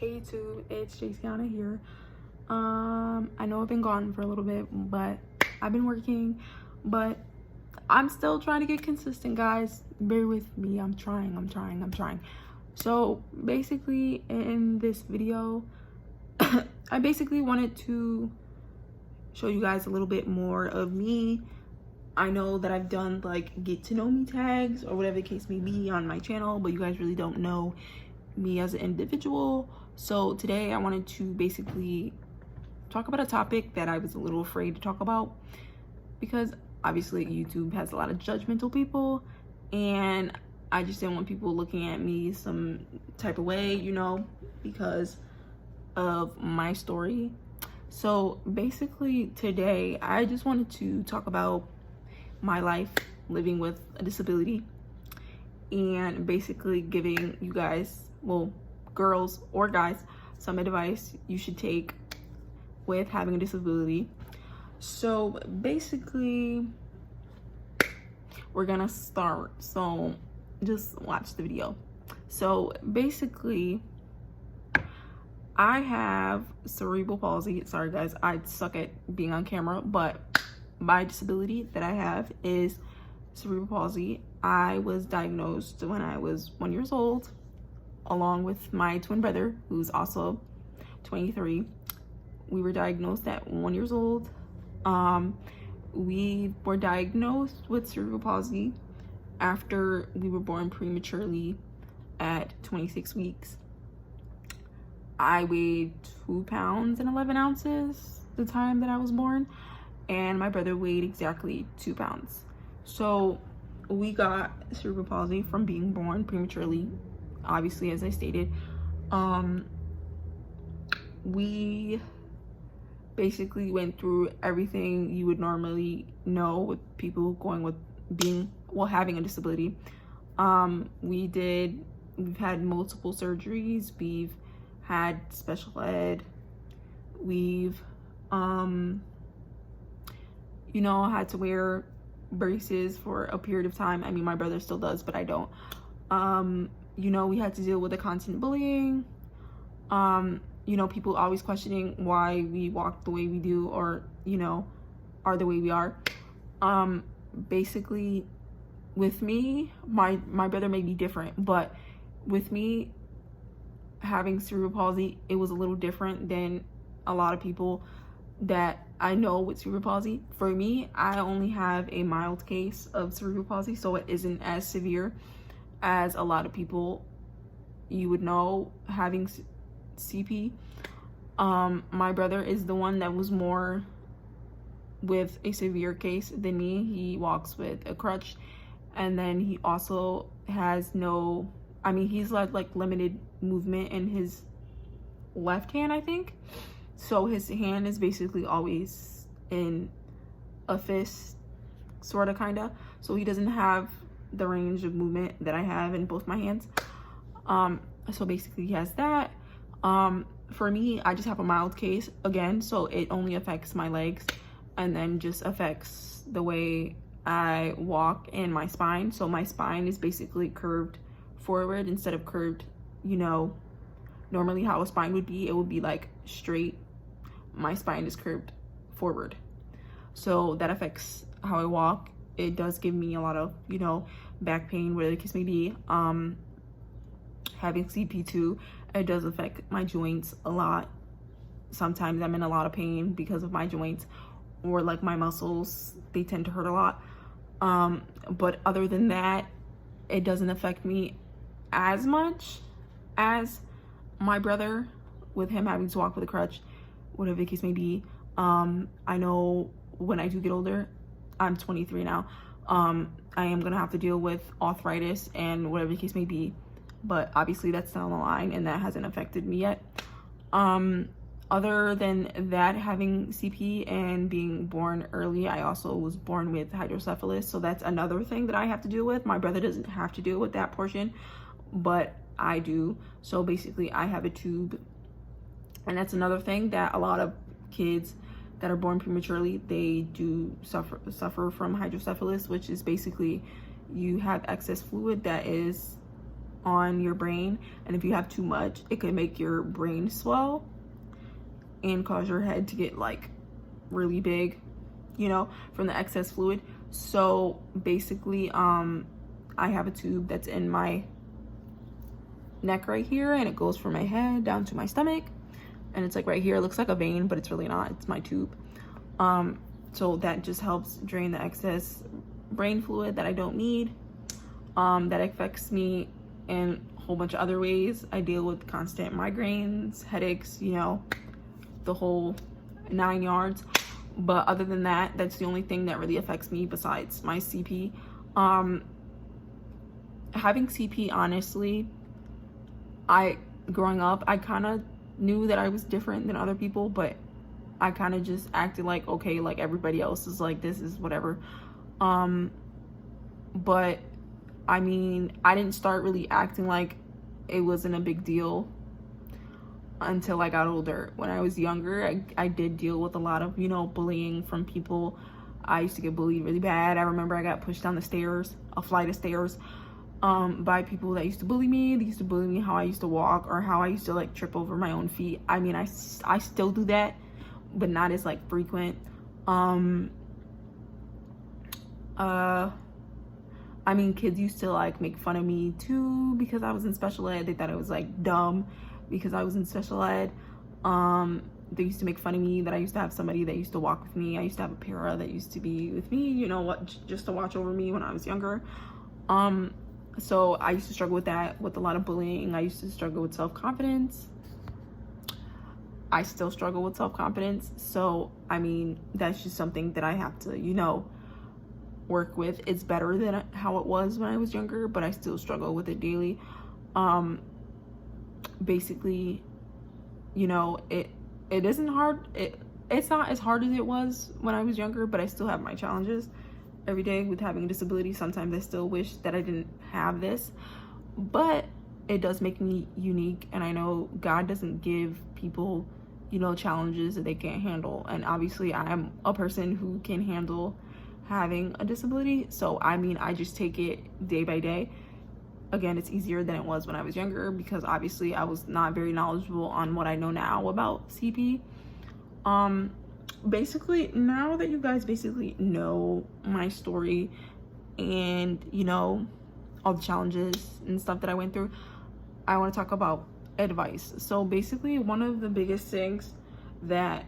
Hey YouTube, it's Jaseyanna here. I know I've been gone for a little bit, but I've been working, but I'm still trying to get consistent, guys. Bear with me. I'm trying. So basically in this video, I basically wanted to show you guys a little bit more of me. I know that I've done like get to know me tags or whatever the case may be on my channel, but you guys really don't know me as an individual. So today I wanted to basically talk about a topic that I was a little afraid to talk about, because obviously YouTube has a lot of judgmental people, and I just didn't want people looking at me some type of way, you know, because of my story. So basically today I just wanted to talk about my life living with a disability, and basically giving you guys, well, girls or guys, some advice you should take with having a disability. So basically we're gonna start, so just watch the video. So basically I have cerebral palsy. Sorry guys, I suck at being on camera, but my disability that I have is cerebral palsy. I was diagnosed when I was 1 year old, along with my twin brother, who's also 23. We were diagnosed at 1 year old. We were diagnosed with cerebral palsy after we were born prematurely at 26 weeks. I weighed 2 pounds and 11 ounces the time that I was born, and my brother weighed exactly 2 pounds. So we got cerebral palsy from being born prematurely, obviously, as I stated. We basically went through everything you would normally know with people going with having a disability. We've had multiple surgeries, we've had special ed, we've you know, had to wear braces for a period of time. I mean, my brother still does, but I don't. You know, we had to deal with the constant bullying. You know, people always questioning why we walk the way we do, or, you know, are the way we are. Basically with me, my brother may be different, but with me having cerebral palsy, it was a little different than a lot of people that I know with cerebral palsy. For me, I only have a mild case of cerebral palsy, so it isn't as severe as a lot of people you would know having CP. My brother is the one that was more with a severe case than me. He walks with a crutch, and then he also has he's like limited movement in his left hand, I think. So his hand is basically always in a fist, sort of, kind of. So he doesn't have the range of movement that I have in both my hands. So basically he has that. For me, I just have a mild case again, so it only affects my legs, and then just affects the way I walk and my spine. So my spine is basically curved forward instead of curved, you know, normally how a spine would be. It would be like straight. My spine is curved forward, so that affects how I walk. It does give me a lot of, you know, back pain, whatever the case may be. Having CP2, it does affect my joints a lot. Sometimes I'm in a lot of pain because of my joints, or like my muscles, they tend to hurt a lot. But other than that, it doesn't affect me as much as my brother, with him having to walk with a crutch, whatever the case may be. I know when I do get older, I'm 23 now, I am gonna have to deal with arthritis and whatever the case may be, but obviously that's down the line, and that hasn't affected me yet. Other than that, having CP and being born early, I also was born with hydrocephalus, so that's another thing that I have to deal with. My brother doesn't have to deal with that portion, but I do. So basically I have a tube, and that's another thing that a lot of kids that are born prematurely, they do suffer from hydrocephalus, which is basically you have excess fluid that is on your brain, and if you have too much, it can make your brain swell and cause your head to get like really big, you know, from the excess fluid. So basically, I have a tube that's in my neck right here, and it goes from my head down to my stomach, and it's like right here. It looks like a vein, but it's really not. It's my tube. So that just helps drain the excess brain fluid that I don't need. That affects me in a whole bunch of other ways. I deal with constant migraines, headaches, you know, the whole 9 yards. But other than that, that's the only thing that really affects me besides my CP. Having CP, honestly, growing up, I kind of knew that I was different than other people, but I kind of just acted like, okay, like everybody else is like, this is whatever. But I mean, I didn't start really acting like it wasn't a big deal until I got older. When I was younger, I did deal with a lot of, you know, bullying from people. I used to get bullied really bad. I remember I got pushed down the stairs, a flight of stairs, by people that used to bully me. They used to bully me how I used to walk, or how I used to like trip over my own feet. I mean, I still do that, but not as like frequent. I mean, kids used to like make fun of me too because I was in special ed. They thought I was like dumb because I was in special ed. They used to make fun of me that I used to have somebody that used to walk with me. I used to have a para that used to be with me, you know what, just to watch over me when I was younger. So I used to struggle with that, with a lot of bullying. I used to struggle with self-confidence. I still struggle with self-confidence. So, I mean, that's just something that I have to, you know, work with. It's better than how it was when I was younger, but I still struggle with it daily. Basically, you know, it isn't hard. It's not as hard as it was when I was younger, but I still have my challenges every day with having a disability. Sometimes I still wish that I didn't have this, but it does make me unique. And I know God doesn't give people, you know, challenges that they can't handle. And obviously I'm a person who can handle having a disability. So I mean, I just take it day by day. Again, it's easier than it was when I was younger because obviously I was not very knowledgeable on what I know now about CP. Basically, now that you guys basically know my story and, you know, all the challenges and stuff that I went through, I want to talk about advice. So basically, one of the biggest things that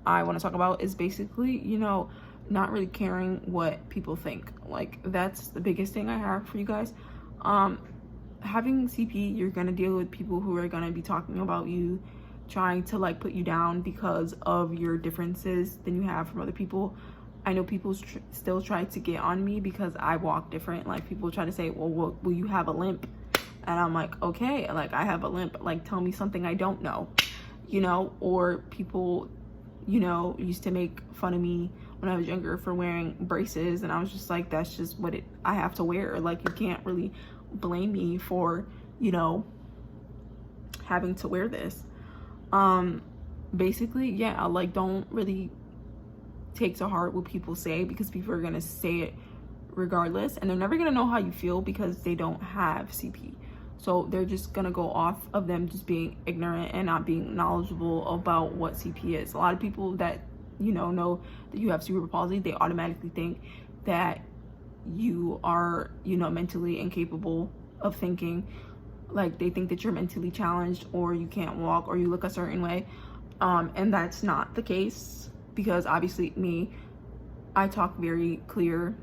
I want to talk about is basically, you know, not really caring what people think. Like, that's the biggest thing I have for you guys. Having CP, you're gonna deal with people who are gonna be talking about you, trying to like put you down because of your differences than you have from other people. I know people still try to get on me because I walk different. Like, people try to say, well, will you have a limp? And I'm like, okay, like, I have a limp, like, tell me something I don't know, you know? Or people, you know, used to make fun of me when I was younger for wearing braces, and I was just like, that's just what I have to wear. Like, you can't really blame me for, you know, having to wear this. Basically, yeah, like, don't really take to heart what people say, because people are gonna say it regardless, and they're never gonna know how you feel because they don't have CP. So they're just gonna go off of them just being ignorant and not being knowledgeable about what CP is. A lot of people that, you know that you have cerebral palsy, they automatically think that you are, you know, mentally incapable of thinking. Like, they think that you're mentally challenged, or you can't walk, or you look a certain way. And that's not the case, because obviously me, I talk very clear,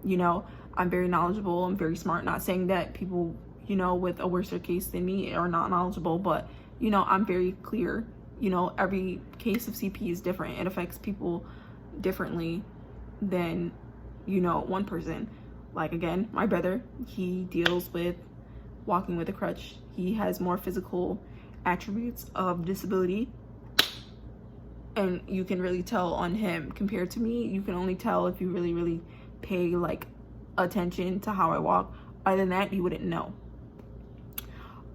you know, I'm very knowledgeable, I'm very smart. Not saying that people, you know, with a worse case than me are not knowledgeable, but, you know, I'm very clear. You know, every case of CP is different. It affects people differently than, you know, one person. Like, again, my brother, he deals with walking with a crutch. He has more physical attributes of disability, and you can really tell on him compared to me. You can only tell if you really pay like attention to how I walk. Other than that, you wouldn't know.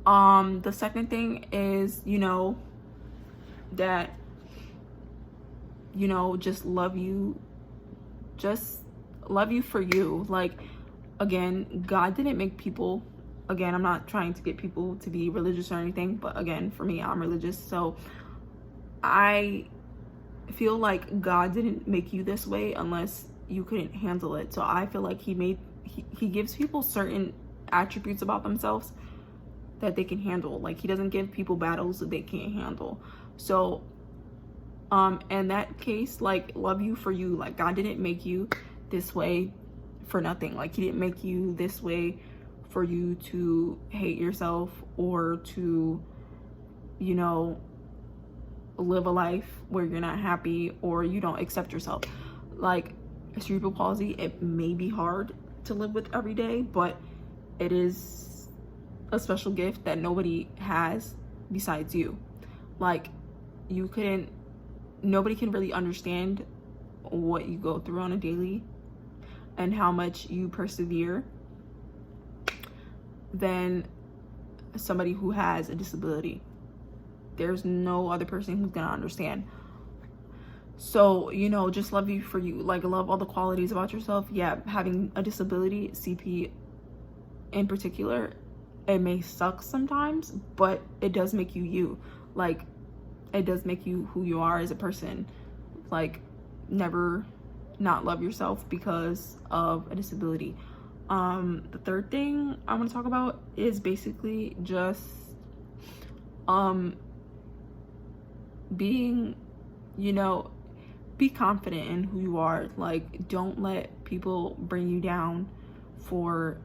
The second thing is, you know, that, you know, just love you for you. Like, again, God didn't make people again, I'm not trying to get people to be religious or anything, but again, for me, I'm religious, so I feel like God didn't make you this way unless you couldn't handle it. So I feel like he gives people certain attributes about themselves that they can handle. Like, he doesn't give people battles that they can't handle. So in that case, like, love you for you. Like, God didn't make you this way for nothing. Like, he didn't make you this way for you to hate yourself or to, you know, live a life where you're not happy or you don't accept yourself. Like, cerebral palsy, it may be hard to live with every day, but it is a special gift that nobody has besides you. Like, nobody can really understand what you go through on a daily and how much you persevere than somebody who has a disability. There's no other person who's gonna understand. So, you know, just love you for you. Like, love all the qualities about yourself. Yeah, having a disability, CP in particular, it may suck sometimes, but it does make you you. Like, it does make you who you are as a person. Like, never not love yourself because of a disability. The third thing I want to talk about is basically just being, you know, be confident in who you are. Like, don't let people bring you down for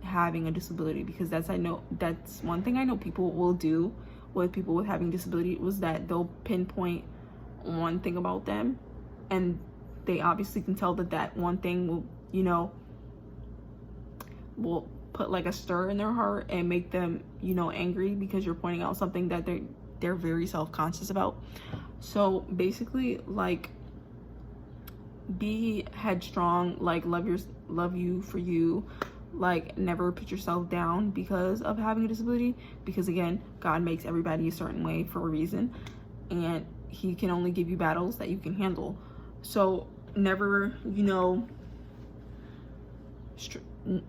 having a disability, because that's one thing I know people will do with people with having disability, was that they'll pinpoint one thing about them, and they obviously can tell that one thing will, you know, will put like a stir in their heart and make them, you know, angry because you're pointing out something that they're very self-conscious about. So basically, like, be headstrong. Like, love you for you. Like, never put yourself down because of having a disability, because again, God makes everybody a certain way for a reason, and he can only give you battles that you can handle. So never, you know,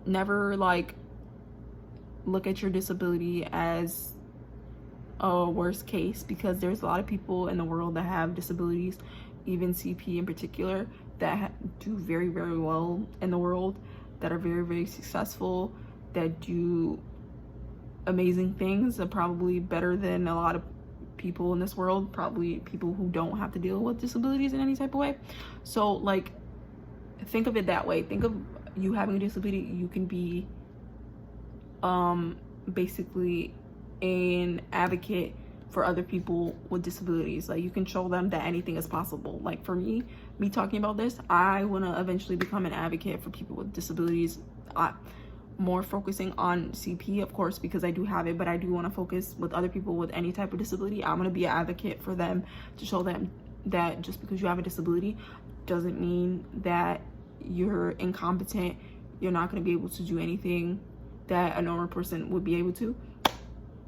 never like look at your disability as a worst case, because there's a lot of people in the world that have disabilities, even CP in particular, that do very, very well in the world, that are very, very successful, that do amazing things, are probably better than a lot of people in this world, probably people who don't have to deal with disabilities in any type of way. So, like, think of it that way. Think of you having a disability. You can be basically an advocate for other people with disabilities. Like, you can show them that anything is possible. Like, for me talking about this, I want to eventually become an advocate for people with disabilities, more focusing on CP, of course, because I do have it, but I do want to focus with other people with any type of disability. I'm going to be an advocate for them, to show them that just because you have a disability doesn't mean that you're incompetent, you're not going to be able to do anything that a normal person would be able to,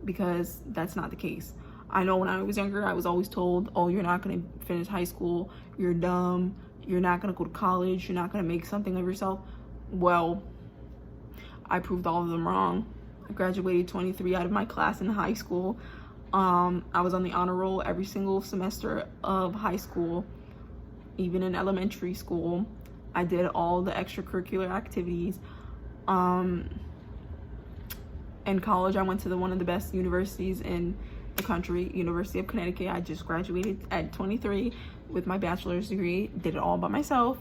because that's not the case. I know when I was younger, I was always told, oh, you're not going to finish high school, you're dumb, you're not going to go to college, you're not going to make something of yourself. Well, I proved all of them wrong. I graduated 23 out of my class in high school. I was on the honor roll every single semester of high school, even in elementary school. I did all the extracurricular activities. In college, I went to one of the best universities in the country, University of Connecticut. I just graduated at 23 with my bachelor's degree, did it all by myself.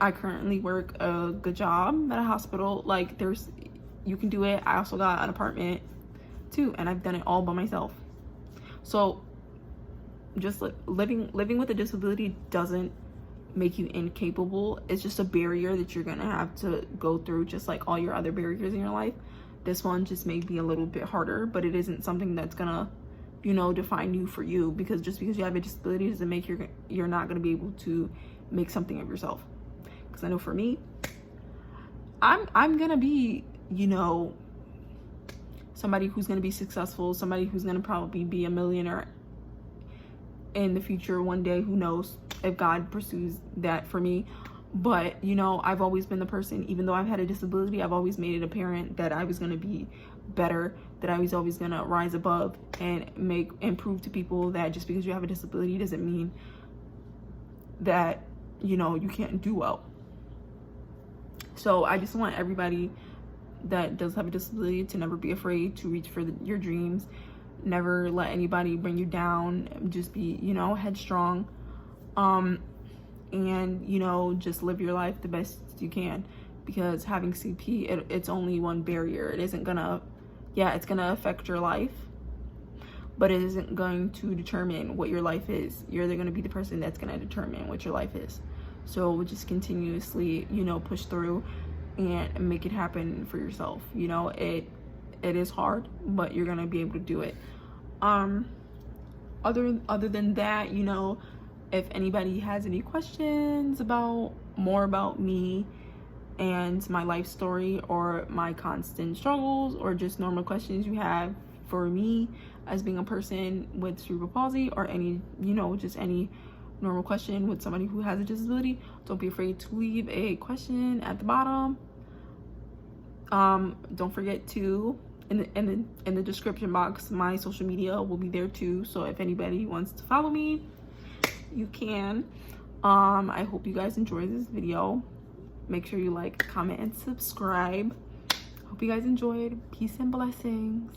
I currently work a good job at a hospital. Like, you can do it. I also got an apartment too, and I've done it all by myself. So just living with a disability doesn't make you incapable. It's just a barrier that you're gonna have to go through, just like all your other barriers in your life. This one just may be a little bit harder, but it isn't something that's gonna, you know, define you for you, because just because you have a disability doesn't make you're not gonna be able to make something of yourself. Because I know for me, I'm gonna be, you know, somebody who's gonna be successful, somebody who's gonna probably be a millionaire in the future one day. Who knows, if God pursues that for me. But, you know, I've always been the person, even though I've had a disability, I've always made it apparent that I was going to be better, that I was always going to rise above and prove to people that just because you have a disability doesn't mean that, you know, you can't do well. So I just want everybody that does have a disability to never be afraid to reach for your dreams. Never let anybody bring you down. Just be, you know, headstrong. And, you know, just live your life the best you can, because having CP, it's only one barrier. It isn't gonna, yeah, it's gonna affect your life, but it isn't going to determine what your life is. You're either gonna be the person that's gonna determine what your life is. So just continuously, you know, push through and make it happen for yourself. You know, it is hard, but you're gonna be able to do it. Other than that, you know, if anybody has any questions about more about me and my life story, or my constant struggles, or just normal questions you have for me as being a person with cerebral palsy, or any, you know, just any normal question with somebody who has a disability, don't be afraid to leave a question at the bottom. Don't forget to, in the description box, my social media will be there too, so if anybody wants to follow me, you can. I hope you guys enjoyed this video. Make sure you like, comment, and subscribe. Hope you guys enjoyed. Peace and blessings.